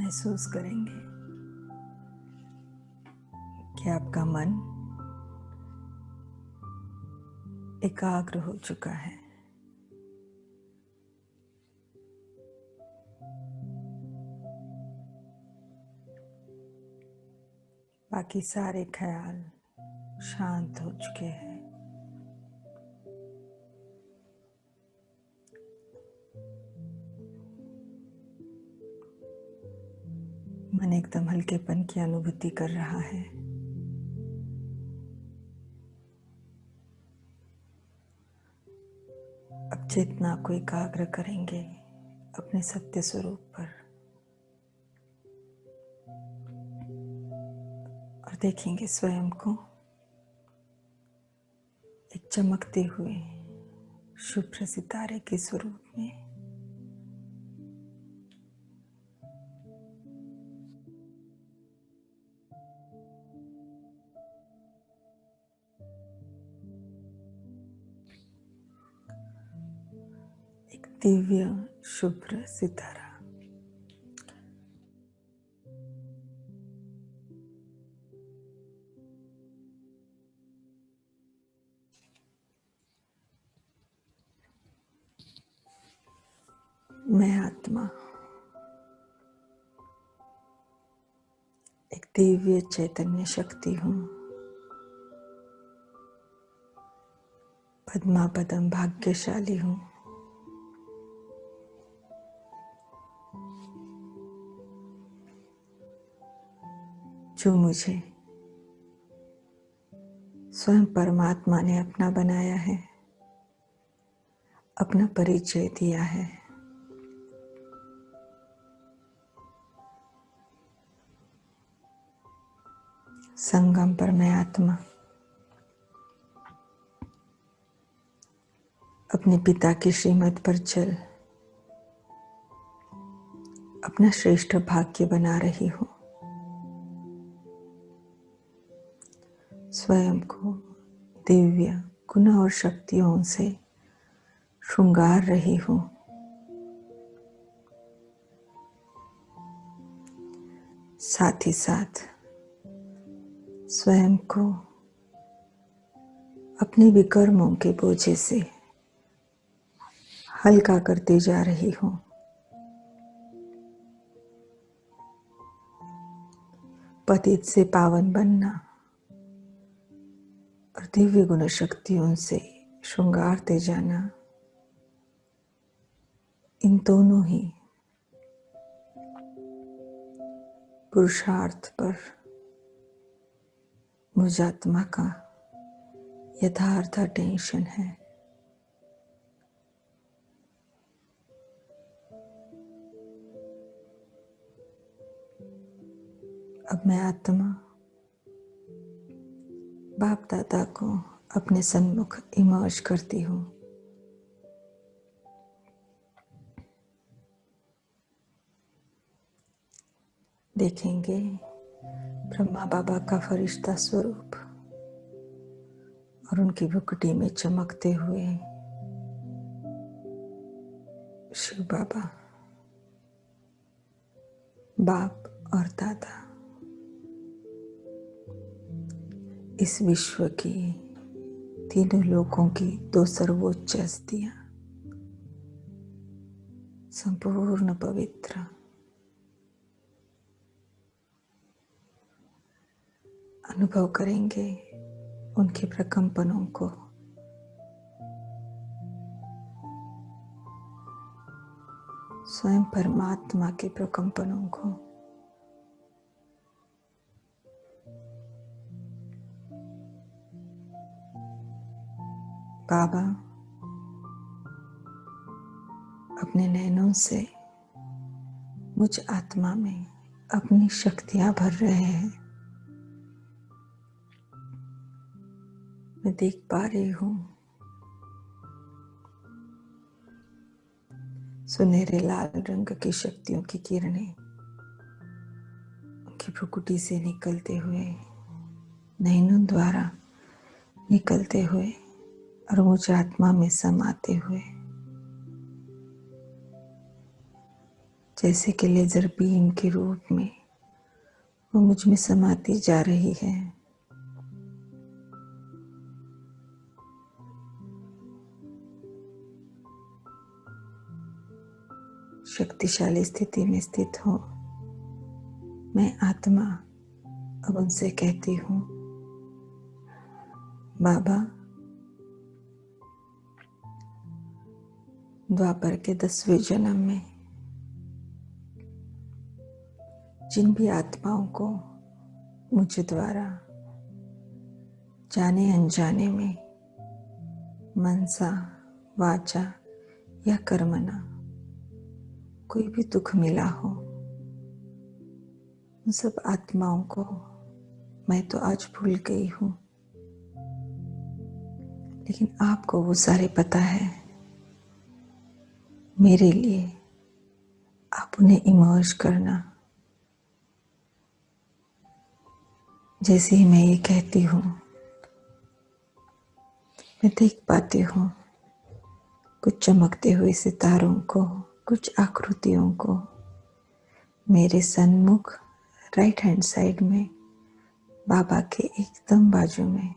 महसूस करेंगे कि आपका मन एकाग्र हो चुका है। बाकी सारे ख्याल शांत हो चुके हैं। मन एकदम हल्केपन की अनुभूति कर रहा है। अब चेतना को एकाग्र करेंगे अपने सत्य स्वरूप पर और देखेंगे स्वयं को एक चमकते हुए शुभ्र सितारे के स्वरूप में। एक दिव्य शुभ्र सितारा। मैं आत्मा एक दिव्य चैतन्य शक्ति हूँ। पद्मा पदम भाग्यशाली हूँ। जो मुझे स्वयं परमात्मा ने अपना बनाया है, अपना परिचय दिया है। संगम पर मैं आत्मा अपने पिता की श्रीमत पर चल अपना श्रेष्ठ भाग्य बना रही हूँ। स्वयं को दिव्य गुण और शक्तियों से श्रृंगार रही हूँ। साथ ही साथ स्वयं को अपने विकर्मों के बोझे से हल्का करती जा रही हूँ। पतित से पावन बनना और दिव्य गुण शक्तियों से श्रृंगारते जाना, इन दोनों ही पुरुषार्थ पर मुझ आत्मा का यथार्थ अटेंशन है। अब मैं आत्मा बाप दादा को अपने सन्मुख इमर्ज करती हूँ। देखेंगे ब्रह्मा बाबा का फरिश्ता स्वरूप और उनकी भुकुटी में चमकते हुए शिव बाबा, बाप और दादा, इस विश्व की तीनों लोकों की दो सर्वोच्च हस्तियां, संपूर्ण पवित्र, अनुभव करेंगे उनके प्रकंपनों को। स्वयं परमात्मा के प्रकंपनों को। बाबा अपने नैनों से मुझ आत्मा में अपनी शक्तियां भर रहे हैं। मैं देख पा रही हूँ सुनहरे लाल रंग की शक्तियों की किरणें उनकी भ्रुकुटी से निकलते हुए, नैनों द्वारा निकलते हुए और मुझ आत्मा में समाते हुए जैसे कि लेजर बीम के रूप में वो मुझ में समाती जा रही है। शक्तिशाली स्थिति में स्थित हो मैं आत्मा अब उनसे कहती हूँ, बाबा, द्वापर के 10वें जन्म में जिन भी आत्माओं को मुझ द्वारा जाने अनजाने में मनसा वाचा या कर्मणा कोई भी दुख मिला हो, उन सब आत्माओं को मैं तो आज भूल गई हूँ, लेकिन आपको वो सारे पता है। मेरे लिए आप उन्हें इमर्ज करना। जैसे ही मैं ये कहती हूँ, मैं देख पाती हूँ कुछ चमकते हुए सितारों को, कुछ आकृतियों को मेरे सन्मुख राइट हैंड साइड में, बाबा के एकदम बाजू में।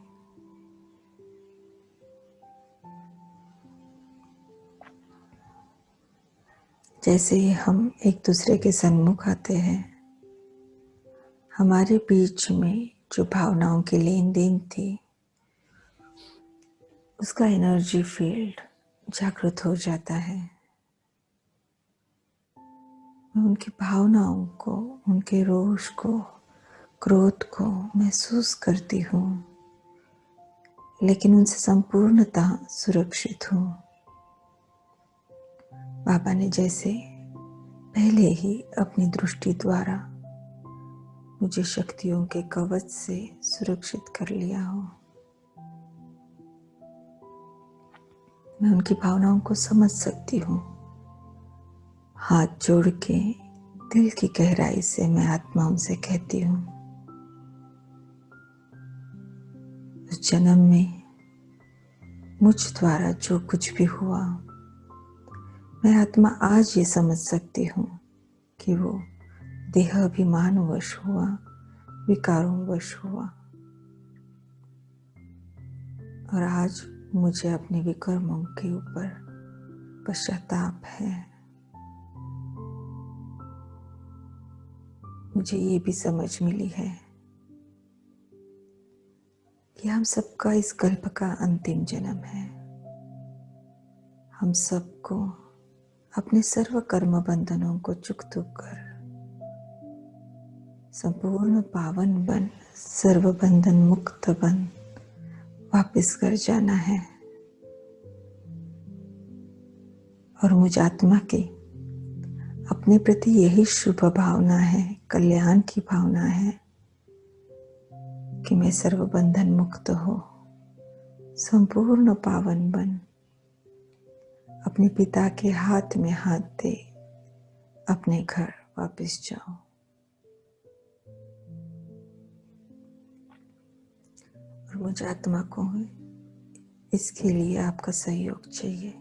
जैसे ही हम एक दूसरे के सन्मुख आते हैं, हमारे बीच में जो भावनाओं की लेन देन थी, उसका एनर्जी फील्ड जागृत हो जाता है। मैं उनकी भावनाओं को, उनके रोष को, क्रोध को महसूस करती हूँ, लेकिन उनसे संपूर्णतः सुरक्षित हूँ। बाबा ने जैसे पहले ही अपनी दृष्टि द्वारा मुझे शक्तियों के कवच से सुरक्षित कर लिया हो। मैं उनकी भावनाओं को समझ सकती हूँ। हाथ जोड़ के दिल की गहराई से मैं आत्मा उनसे कहती हूँ, उस जन्म में मुझ द्वारा जो कुछ भी हुआ, मैं आत्मा आज ये समझ सकती हूँ कि वो देहाभिमानवश हुआ, विकारों वश हुआ, और आज मुझे अपने विकर्मों के ऊपर पश्चाताप है। मुझे ये भी समझ मिली है कि हम सबका इस कल्प का अंतिम जन्म है। हम सबको अपने सर्व कर्म बंधनों को चुकतो कर संपूर्ण पावन बन, सर्व बंधन मुक्त बन वापस घर जाना है। और मुझ आत्मा की अपने प्रति यही शुभ भावना है, कल्याण की भावना है कि मैं सर्व बंधन मुक्त हो, संपूर्ण पावन बन, अपने पिता के हाथ में हाथ दे अपने घर वापस जाओ। और मुझ आत्मा को इसके लिए आपका सहयोग चाहिए।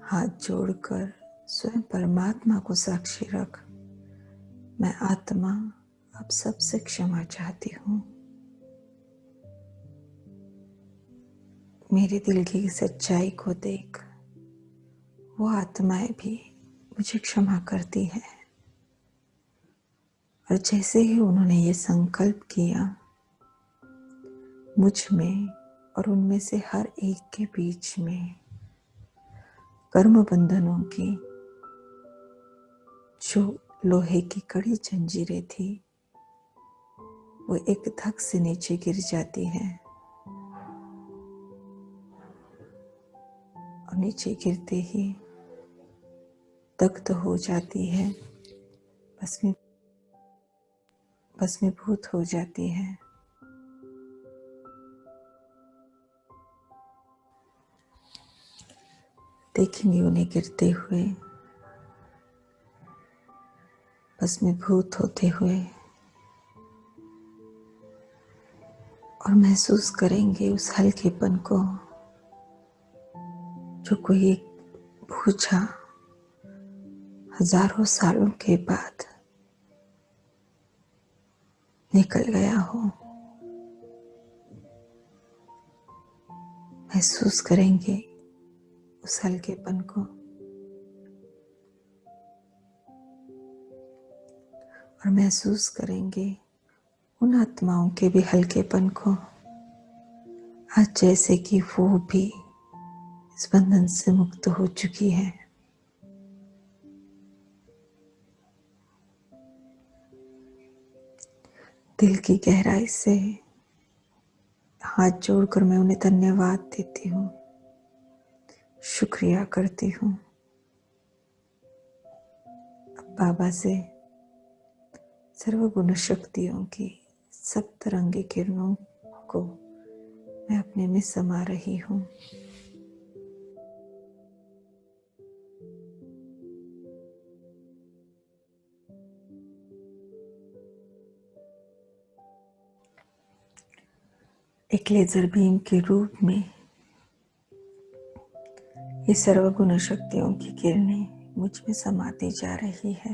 हाथ जोड़कर स्वयं परमात्मा को साक्षी रख, मैं आत्मा अब सबसे क्षमा चाहती हूँ। मेरे दिल की सच्चाई को देख वो आत्माएं भी मुझे क्षमा करती है। और जैसे ही उन्होंने ये संकल्प किया, मुझ में और उनमें से हर एक के बीच में कर्म बंधनों की जो लोहे की कड़ी जंजीरें थी, वो एक धक से नीचे गिर जाती है और नीचे गिरते ही दग्ध हो जाती है, भस्मीभूत हो जाती है। देखेंगे उन्हें गिरते हुए, भस्मीभूत होते हुए, और महसूस करेंगे उस हल्केपन को जो कोई एक बूझा हजारों सालों के बाद निकल गया हो, महसूस करेंगे उस हल्केपन को और महसूस करेंगे उन आत्माओं के भी हल्केपन को, आज जैसे कि वो भी इस बंधन से मुक्त हो चुकी है। दिल की गहराई से हाथ जोड़कर मैं उन्हें धन्यवाद देती हूँ, शुक्रिया करती हूँ। अब बाबा से सर्वगुण शक्तियों की सप्तरंगी किरणों को मैं अपने में समा रही हूँ। एक लेजर बीम के रूप में ये सर्वगुण शक्तियों की किरणें मुझ में समाती जा रही है।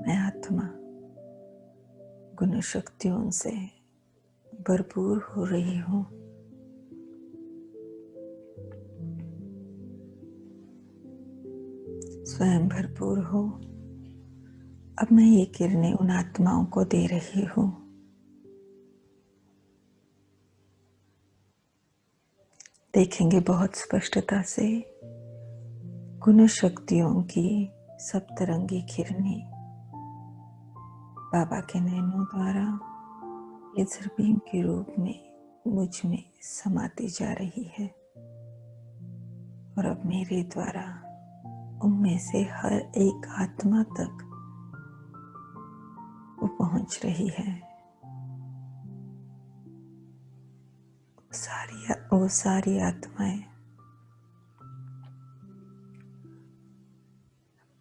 मैं आत्मा गुण शक्तियों से भरपूर हो रही हूँ। स्वयं भरपूर हो। अब मैं ये किरणें उन आत्माओं को दे रही हूँ। देखेंगे बहुत स्पष्टता से गुण शक्तियों की सप्तरंगी किरणें बाबा के नैनों द्वारा लेजर बीम के रूप में मुझ में समाती जा रही है और अब मेरे द्वारा उनमें से हर एक आत्मा तक वो पहुंच रही है। वो सारी आत्माएं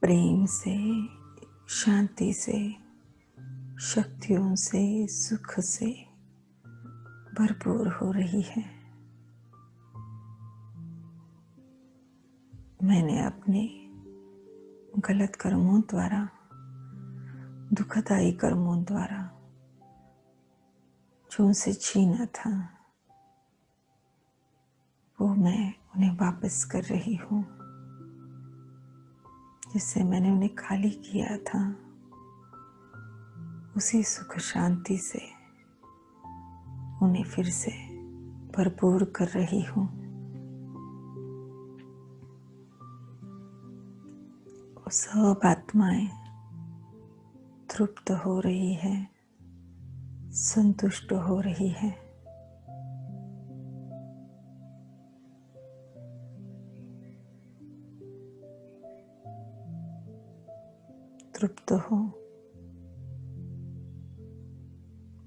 प्रेम से, शांति से, शक्तियों से, सुख से भरपूर हो रही है। मैंने अपने गलत कर्मों द्वारा, दुखदायी कर्मों द्वारा जो उनसे छीना था, वो मैं उन्हें वापस कर रही हूँ। जिससे मैंने उन्हें खाली किया था, उसी सुख शांति से उन्हें फिर से भरपूर कर रही हूँ। वो सब आत्माएं तृप्त हो रही है, संतुष्ट हो रही है। तृप्त हो।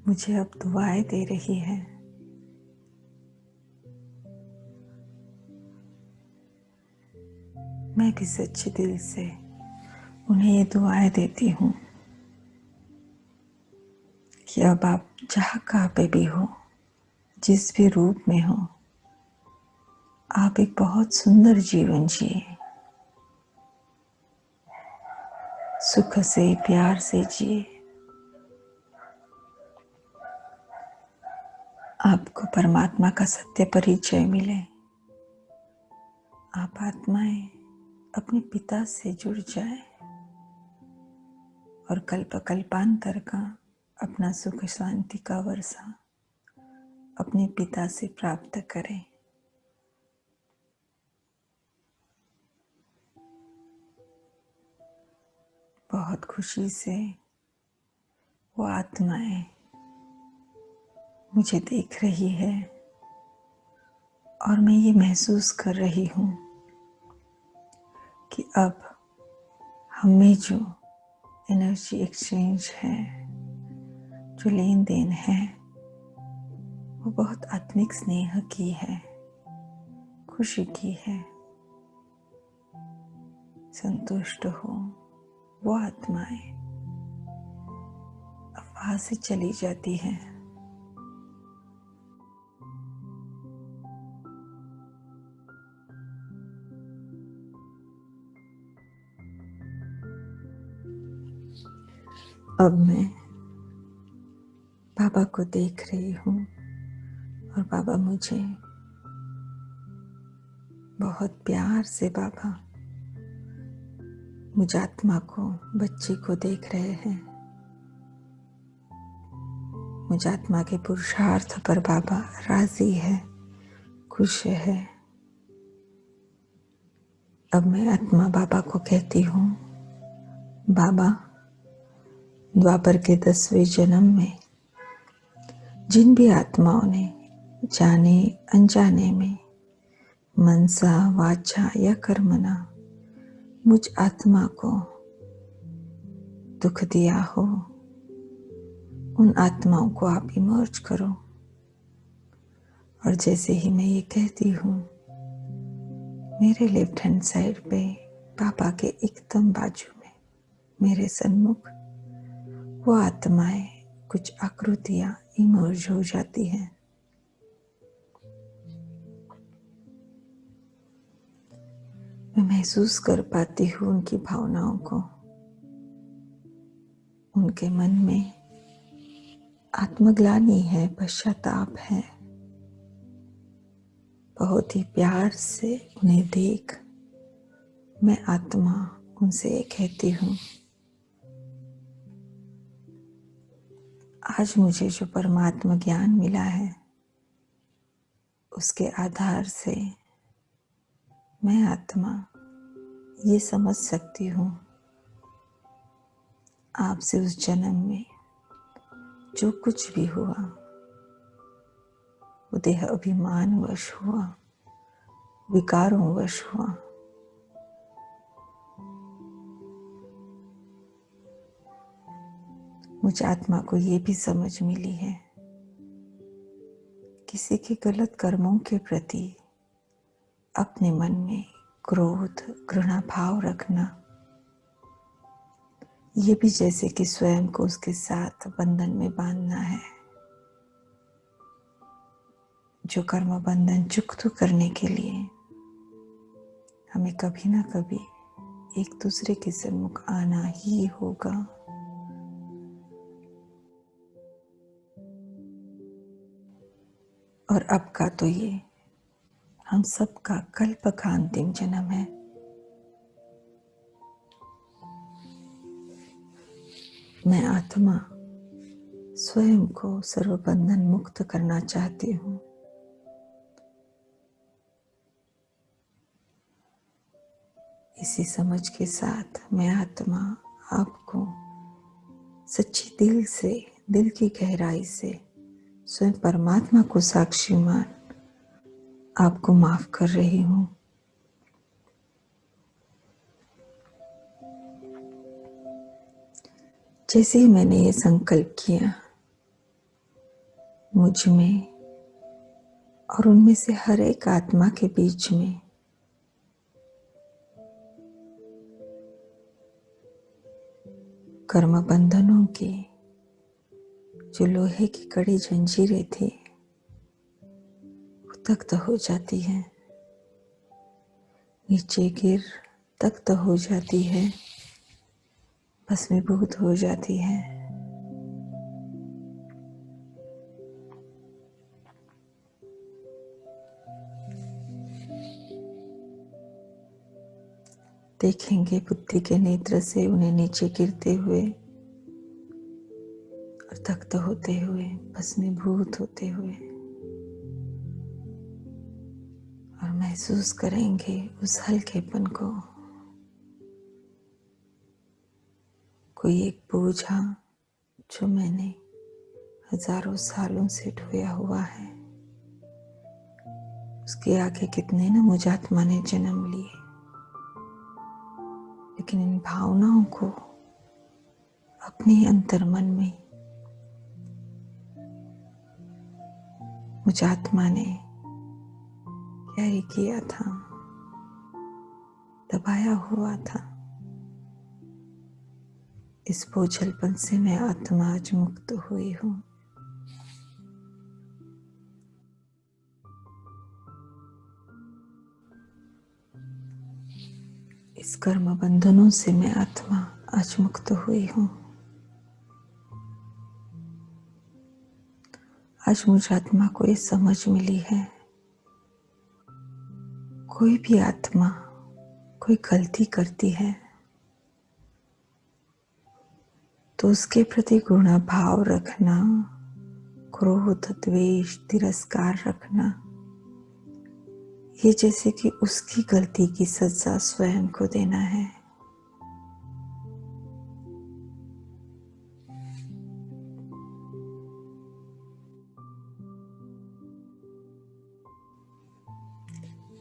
मुझे अब दुआएं दे रही है। मैं भी सच्चे दिल से उन्हें ये दुआएं देती हूँ कि अब आप जहाँ कहाँ पे भी हो, जिस भी रूप में हो, आप एक बहुत सुंदर जीवन जिए, सुख से, प्यार से जिए। आपको परमात्मा का सत्य परिचय मिले। आप आत्माएं अपने पिता से जुड़ जाए और कल्प कल्पांतर का अपना सुख शांति का वर्षा अपने पिता से प्राप्त करें। बहुत खुशी से वो आत्माएं मुझे देख रही है और मैं ये महसूस कर रही हूँ कि अब हम में जो एनर्जी एक्सचेंज है, जो लेन देन है, वो बहुत आत्मिक स्नेह की है, खुशी की है। संतुष्ट हो। वो आत्माएं अब वहां से चली जाती हैं। अब मैं बाबा को देख रही हूँ और बाबा मुझे बहुत प्यार से बाबा मुझ आत्मा को, बच्ची को देख रहे हैं। मुझ आत्मा के पुरुषार्थ पर बाबा राजी है, खुश है। अब मैं आत्मा बाबा को कहती हूँ, बाबा द्वापर के 10वें जन्म में जिन भी आत्माओं ने जाने अनजाने में मनसा वाचा या कर्मणा मुझ आत्मा को दुख दिया हो, उन आत्माओं को आप इमर्ज करो। और जैसे ही मैं ये कहती हूँ, मेरे लेफ्ट हैंड साइड पे पापा के एकदम बाजू में मेरे सन्मुख वो आत्माएं, कुछ आकृतियां इमर्ज हो जाती हैं। मैं महसूस कर पाती हूँ उनकी भावनाओं को। उनके मन में आत्मग्लानि है, पश्चाताप है। बहुत ही प्यार से उन्हें देख मैं आत्मा उनसे कहती हूँ, आज मुझे जो परमात्मा ज्ञान मिला है उसके आधार से मैं आत्मा ये समझ सकती हूँ, आपसे उस जन्म में जो कुछ भी हुआ वो देह अभिमान वश हुआ, विकारों वश हुआ। मुझे आत्मा को ये भी समझ मिली है, किसी के गलत कर्मों के प्रति अपने मन में क्रोध, घृणा भाव रखना, ये भी जैसे कि स्वयं को उसके साथ बंधन में बांधना है। जो कर्म बंधन चुक्त करने के लिए हमें कभी ना कभी एक दूसरे के सम्मुख आना ही होगा। और अब का तो ये हम सबका कल्प का अंतिम जन्म है। मैं आत्मा स्वयं को सर्वबंधन मुक्त करना चाहती हूँ। इसी समझ के साथ मैं आत्मा आपको सच्ची दिल से, दिल की गहराई से स्वयं परमात्मा को साक्षी मान आपको माफ कर रही हूँ। जैसे ही मैंने ये संकल्प किया, मुझ में और उनमें से हर एक आत्मा के बीच में कर्म बंधनों की जो लोहे की कड़ी जंजीरें थी वो तख्त हो जाती है, नीचे गिर तख्त हो जाती है, भस्मीभूत हो जाती है। देखेंगे बुद्धि के नेत्र से उन्हें नीचे गिरते हुए और तख्त होते हुए, भस्मीभूत होते हुए, और महसूस करेंगे उस हल्केपन को। कोई एक बोझा जो मैंने हजारों सालों से ढोया हुआ है, उसके आगे कितने न मुझ आत्मा ने जन्म लिए, लेकिन इन भावनाओं को अपने अंतर्मन में मुझ आत्मा ने कैरी किया था, दबाया हुआ था। इस बोझलपन से मैं आत्मा आज मुक्त हुई हूँ। इस कर्म बंधनों से मैं आत्मा आज मुक्त हुई हूँ। आज मुझ आत्मा को ये समझ मिली है, कोई भी आत्मा कोई गलती करती है तो उसके प्रति घृणा भाव रखना, क्रोध, द्वेष, तिरस्कार रखना, ये जैसे कि उसकी गलती की सजा स्वयं को देना है।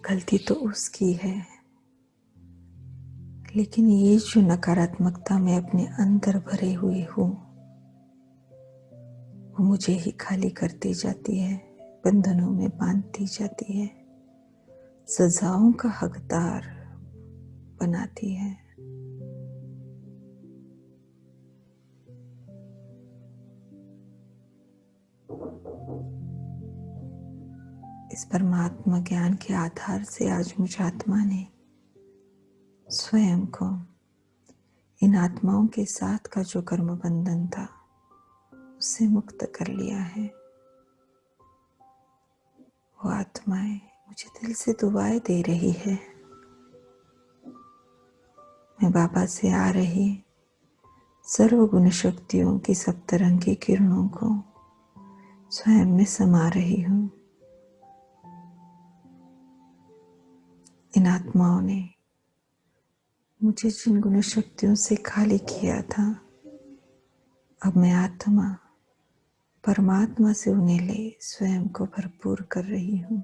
गलती तो उसकी है, लेकिन ये जो नकारात्मकता मैं अपने अंदर भरे हुए हूँ वो मुझे ही खाली करती जाती है, बंधनों में बांधती जाती है, सजाओं का हकदार बनाती है। इस परमात्मा ज्ञान के आधार से आज मुझ आत्मा ने स्वयं को इन आत्माओं के साथ का जो कर्म बंधन था उससे मुक्त कर लिया है। वो आत्माएं मुझे दिल से दुआएं दे रही है। मैं बाबा से आ रही सर्वगुण शक्तियों की सप्तरंगी किरणों को स्वयं में समा रही हूँ। इन आत्माओं ने मुझे जिन गुण शक्तियों से खाली किया था, अब मैं आत्मा परमात्मा से उन्हें ले स्वयं को भरपूर कर रही हूँ।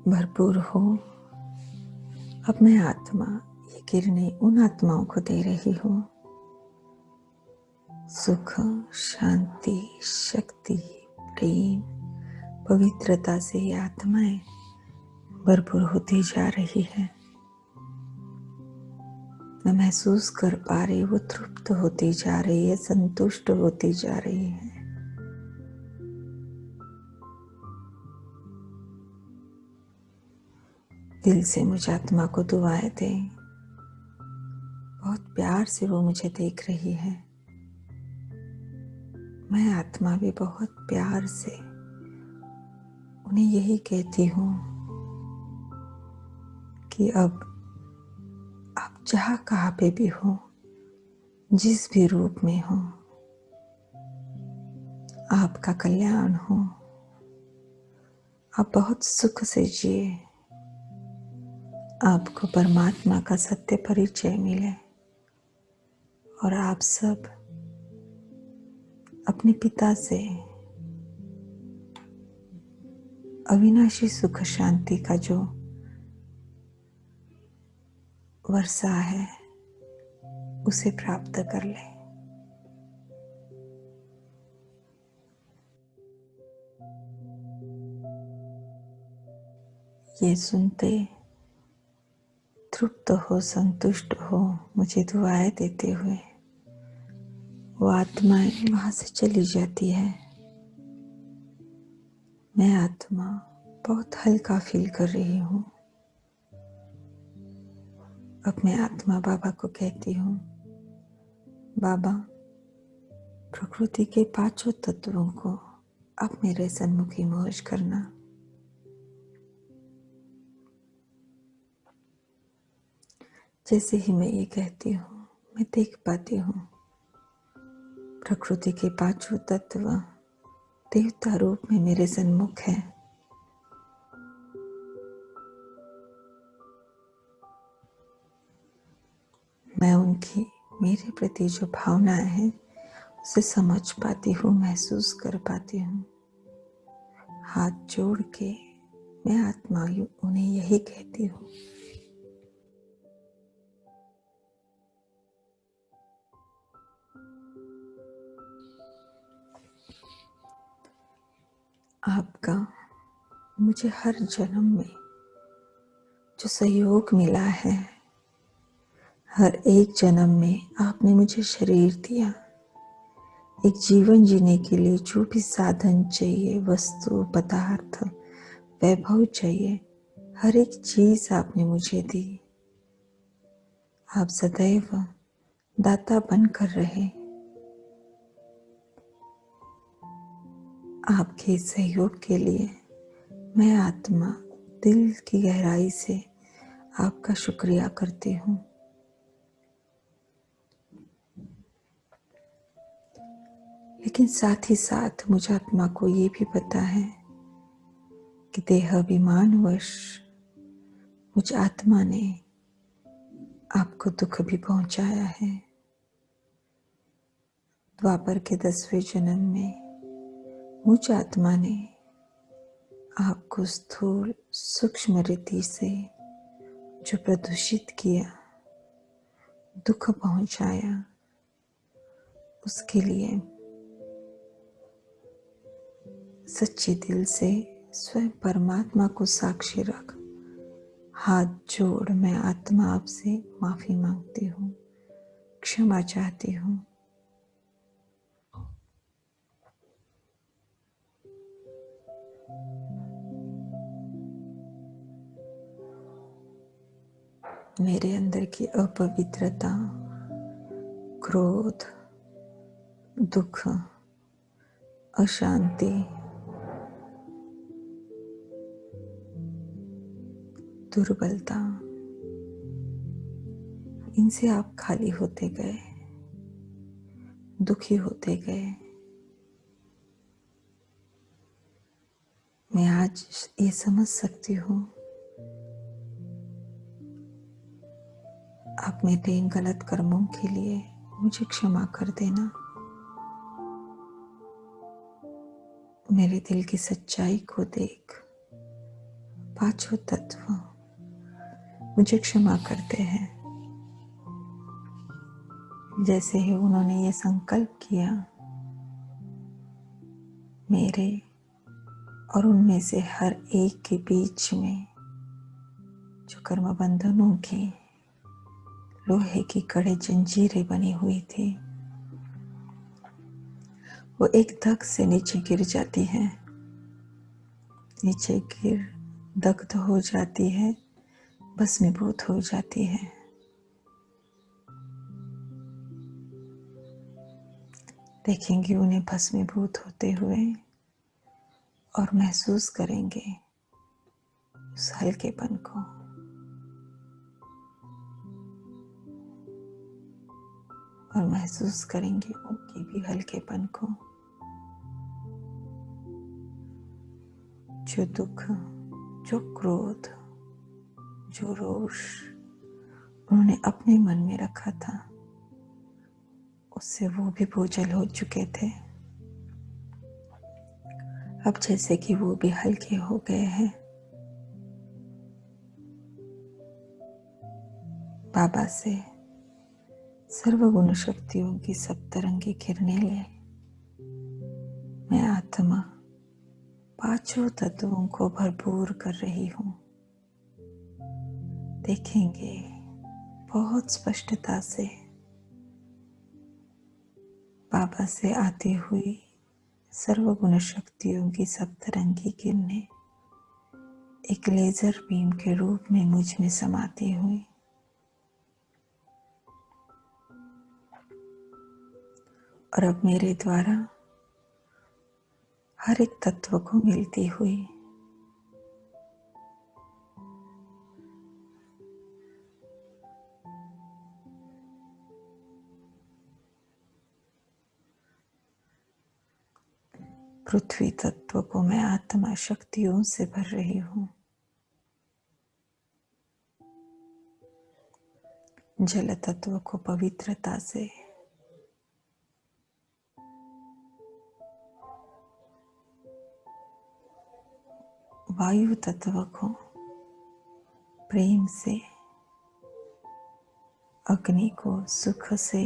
भरपूर हो। अब मैं आत्मा ये किरणें उन आत्माओं को दे रही हूँ। सुख, शांति, शक्ति, प्रेम, पवित्रता से ये आत्माएं भरपूर होती जा रही है। मैं महसूस कर पा रही, वो तृप्त होती जा रही है, संतुष्ट होती जा रही है। दिल से मुझ आत्मा को दुआएं दें। बहुत प्यार से वो मुझे देख रही है। मैं आत्मा भी बहुत प्यार से उन्हें यही कहती हूँ कि अब आप जहाँ कहाँ पे भी हो, जिस भी रूप में हो, आपका कल्याण हो, आप बहुत सुख से जिए, आपको परमात्मा का सत्य परिचय मिले और आप सब अपने पिता से अविनाशी सुख शांति का जो वर्षा है उसे प्राप्त कर ले। ये सुनते तृप्त हो, संतुष्ट हो, मुझे दुआएं देते हुए वो आत्माएं वहां से चली जाती है। मैं आत्मा बहुत हल्का फील कर रही हूँ। अब मैं आत्मा बाबा को कहती हूँ, बाबा प्रकृति के पांचों तत्वों को अब मेरे सन्मुखी मोहज करना। जैसे ही मैं ये कहती हूँ मैं देख पाती हूँ प्रकृति के पांचों तत्व देवता रूप में मेरे सन्मुख है। मैं उनकी मेरे प्रति जो भावनाएं हैं उसे समझ पाती हूँ, महसूस कर पाती हूँ। हाथ जोड़ के मैं आत्मा उन्हें यही कहती हूँ, आपका मुझे हर जन्म में जो सहयोग मिला है, हर एक जन्म में आपने मुझे शरीर दिया, एक जीवन जीने के लिए जो भी साधन चाहिए, वस्तु, पदार्थ, वैभव चाहिए, हर एक चीज आपने मुझे दी। आप सदैव दाता बनकर रहे। आपके सहयोग के लिए मैं आत्मा दिल की गहराई से आपका शुक्रिया करती हूँ। लेकिन साथ ही साथ मुझ आत्मा को ये भी पता है कि देहाभिमानवश मुझ आत्मा ने आपको दुख भी पहुंचाया है। द्वापर के 10वें जन्म में मुझ आत्मा ने आपको स्थूल सूक्ष्म रीति से जो प्रदूषित किया, दुख पहुंचाया, उसके लिए सच्चे दिल से स्वयं परमात्मा को साक्षी रख हाथ जोड़ मैं आत्मा आपसे माफी मांगती हूँ, क्षमा चाहती हूँ। मेरे अंदर की अपवित्रता, क्रोध, दुख, अशांति, दुर्बलता, इनसे आप खाली होते गए, दुखी होते गए। मैं आज ये समझ सकती हूँ आप मेरे इन गलत कर्मों के लिए मुझे क्षमा कर देना। मेरे दिल की सच्चाई को देख पांचों तत्व मुझे क्षमा करते हैं। जैसे ही उन्होंने ये संकल्प किया, मेरे और उनमें से हर एक के बीच में जो कर्म बंधनों की लोहे की कड़े जंजीरें बनी हुई थी, वो एक धक से नीचे गिर जाती है, नीचे गिर दग्ध हो जाती है, भस्मीभूत हो जाती है। देखेंगे उन्हें भस्मीभूत होते हुए और महसूस करेंगे उस हल्केपन को। और महसूस करेंगे उनके भी हल्केपन को। जो दुख, जो क्रोध, जो रोष उन्होंने अपने मन में रखा था, उससे वो भी बोझल हो चुके थे। अब जैसे कि वो भी हल्के हो गए हैं, बाबा से सर्वगुण शक्तियों की सप्तरंगी किरणें ले मैं आत्मा पांचों तत्वों को भरपूर कर रही हूँ। देखेंगे बहुत स्पष्टता से बाबा से आती हुई सर्वगुण शक्तियों की सप्तरंगी किरणें एक लेजर बीम के रूप में मुझ में समाती हुई और अब मेरे द्वारा हर एक तत्व को मिलती हुई पृथ्वी तत्व को मैं आत्मा शक्तियों से भर रही हूँ। जल तत्व को पवित्रता से, वायु तत्व को प्रेम से, अग्नि को सुख से,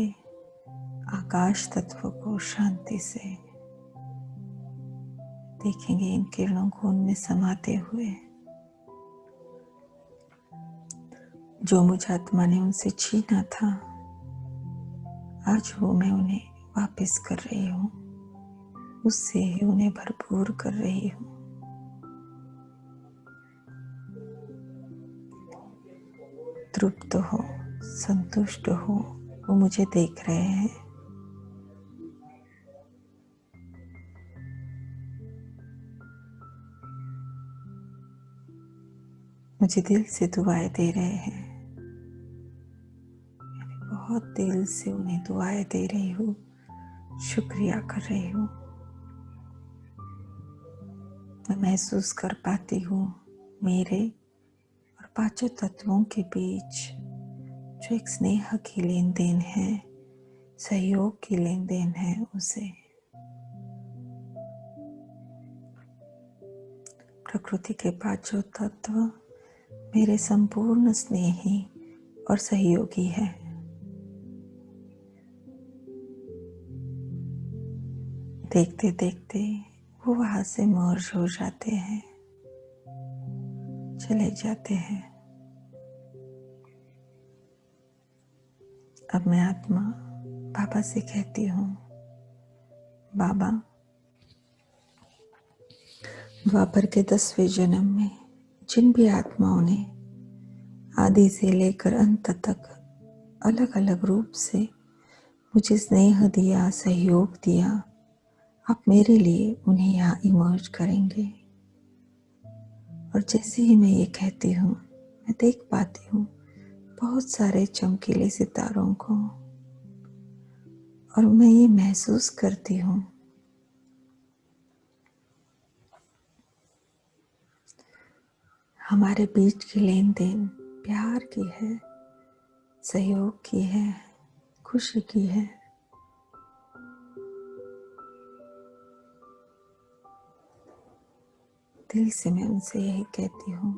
आकाश तत्व को शांति से। देखेंगे इन किरणों को उनमें समाते हुए जो मुझ आत्मा ने उनसे छीना था, आज वो मैं उन्हें वापस कर रही हूँ, उससे ही उन्हें भरपूर कर रही हूँ। तृप्त हो, संतुष्ट हो, वो मुझे देख रहे हैं। मुझे दिल से दुआएं दे रहे हैं। बहुत दिल से उन्हें दुआएं दे रही हूँ, शुक्रिया कर रही हूँ। मैं महसूस कर पाती हूँ मेरे और पांचों तत्वों के बीच जो एक स्नेह की लेन देन है, सहयोग की लेन देन है, उसे प्रकृति के पांचों तत्व मेरे संपूर्ण स्नेही और सहयोगी है। देखते देखते वो वहां से मर्ज हो जाते हैं, चले जाते हैं। अब मैं आत्मा बाबा से कहती हूँ, बाबा, द्वापर के 10वें जन्म में जिन भी आत्माओं ने आदि से लेकर अंत तक अलग अलग रूप से मुझे स्नेह दिया, सहयोग दिया, आप मेरे लिए उन्हें यहाँ इमर्ज करेंगे। और जैसे ही मैं ये कहती हूँ, मैं देख पाती हूँ बहुत सारे चमकीले सितारों को, और मैं ये महसूस करती हूँ हमारे बीच की लेन देन प्यार की है, सहयोग की है, खुशी की है। दिल से मैं उनसे यही कहती हूँ,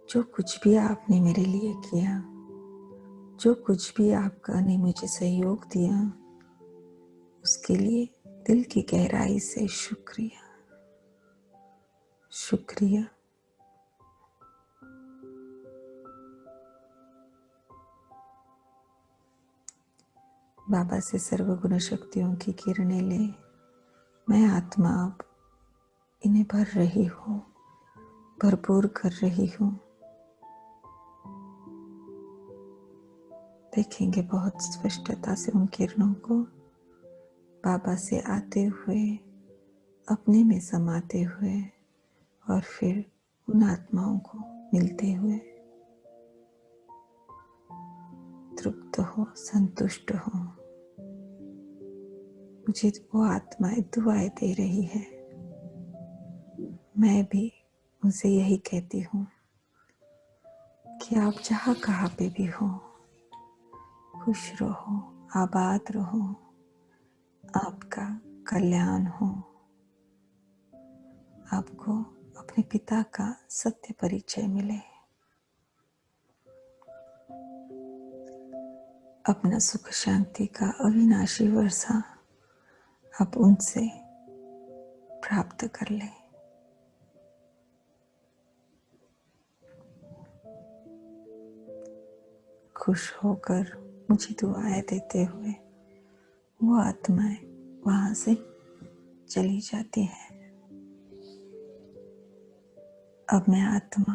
जो कुछ भी आपने मेरे लिए किया, जो कुछ भी आपने मुझे सहयोग दिया, उसके लिए दिल की गहराई से शुक्रिया, शुक्रिया। बाबा से सर्वगुण शक्तियों की किरणें ले मैं आत्मा अब इन्हें भर रही हूँ, भरपूर कर रही हूँ। देखेंगे बहुत स्पष्टता से उन किरणों को, बाबा से आते हुए, अपने में समाते हुए, और फिर उन आत्माओं को मिलते हुए। तृप्त हो, संतुष्ट हो। मुझे वो आत्माएं दुआएं दे रही है। मैं भी उनसे यही कहती हूँ कि आप जहाँ कहाँ पे भी हो, खुश रहो, आबाद रहो, आपका कल्याण हो, आपको अपने पिता का सत्य परिचय मिले, अपना सुख शांति का अविनाशी वर्षा आप उनसे प्राप्त कर लें। खुश होकर मुझे दुआएं देते हुए वो आत्माएं वहां से चली जाती हैं। अब मैं आत्मा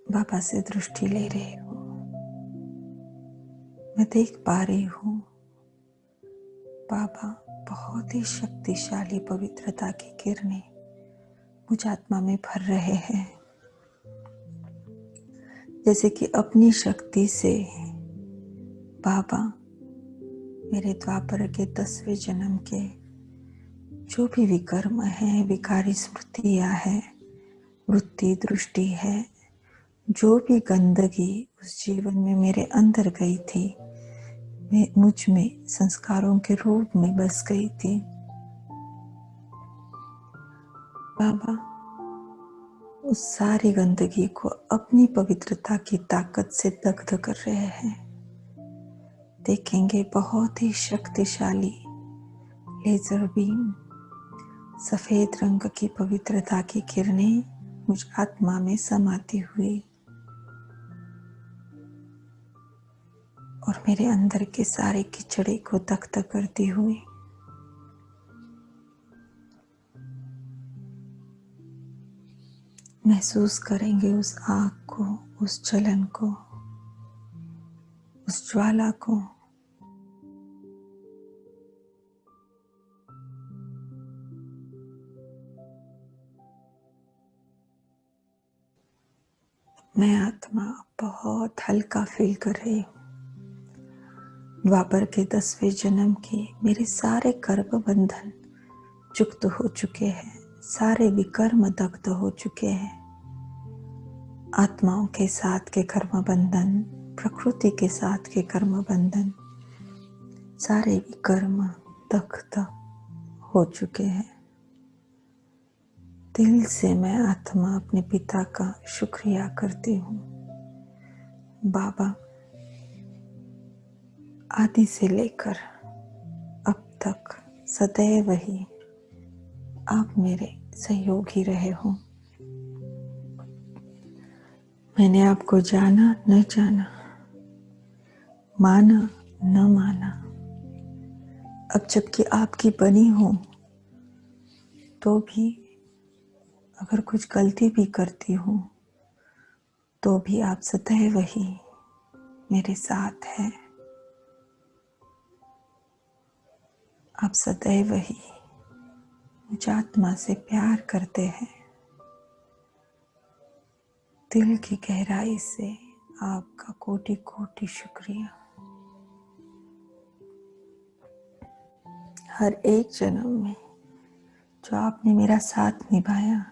बाबा से दृष्टि ले रही हूँ। मैं देख पा रही हूँ बाबा बहुत ही शक्तिशाली पवित्रता की किरणें मुझ आत्मा में भर रहे हैं, जैसे कि अपनी शक्ति से बाबा मेरे द्वापर के 10वें जन्म के जो भी विकर्म है, विकारी स्मृतियाँ है, वृत्ति दृष्टि है, जो भी गंदगी उस जीवन में मेरे अंदर गई थी, मुझ में संस्कारों के रूप में बस गई थी, बाबा उस सारी गंदगी को अपनी पवित्रता की ताकत से दग्ध कर रहे हैं। देखेंगे बहुत ही शक्तिशाली लेजर बीम, सफेद रंग की पवित्रता की किरणें मुझ आत्मा में समाती हुई और मेरे अंदर के सारे कीचड़े को तख्त करती हुई महसूस करेंगे उस आग को, उस जलन को, उस ज्वाला को। मैं आत्मा बहुत हल्का फील कर रही हूँ। द्वापर के 10वें जन्म के मेरे सारे कर्म बंधन चुक्त हो चुके हैं, सारे विकर्म दग्ध हो चुके हैं। आत्माओं के साथ के कर्म बंधन, प्रकृति के साथ के कर्म बंधन, सारे विकर्म दग्ध हो चुके हैं। दिल से मैं आत्मा अपने पिता का शुक्रिया करती हूँ। बाबा, आदि से लेकर अब तक सदैव ही आप मेरे सहयोगी रहे हो। मैंने आपको जाना न जाना, माना न माना, अब जबकि आपकी बनी हूँ तो भी अगर कुछ गलती भी करती हूँ तो भी आप सदैव ही मेरे साथ हैं। आप सदैव ही मुझ आत्मा से प्यार करते हैं। दिल की गहराई से आपका कोटि कोटि शुक्रिया। हर एक जन्म में जो आपने मेरा साथ निभाया,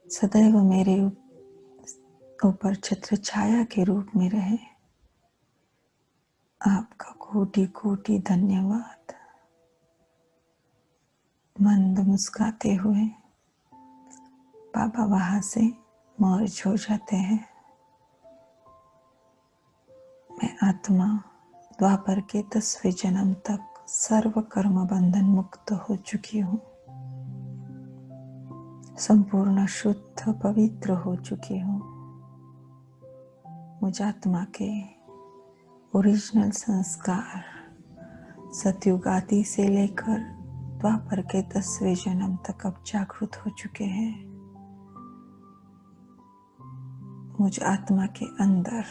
सदैव मेरे ऊपर छत्र छाया के रूप में रहे, आपका कोटि कोटि धन्यवाद। मंद मुस्काते हुए बाबा वहां से मर्ज हो जाते हैं। मैं आत्मा द्वापर के 10वें जन्म तक सर्व कर्म बंधन मुक्त हो चुकी हूँ। संपूर्ण शुद्ध पवित्र हो चुकी हूँ। मुझ आत्मा के ओरिजिनल संस्कार सतयुग आदि से लेकर द्वापर के 10वें जन्म तक अब जागृत हो चुके हैं। मुझ आत्मा के अंदर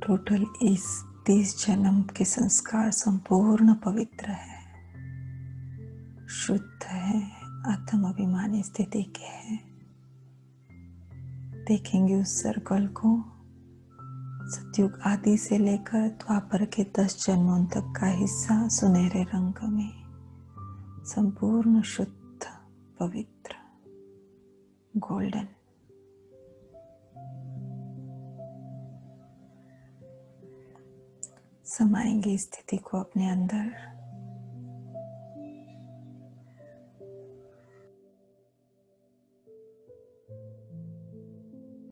टोटल इस 30 जन्म के संस्कार संपूर्ण पवित्र है, शुद्ध है, आत्म अभिमानी स्थिति के हैं। देखेंगे उस सर्कल को सतयुग आदि से लेकर द्वापर के 10 जन्मों तक का हिस्सा सुनहरे रंग में संपूर्ण शुद्ध पवित्र गोल्डन। समाएंगे स्थिति को अपने अंदर।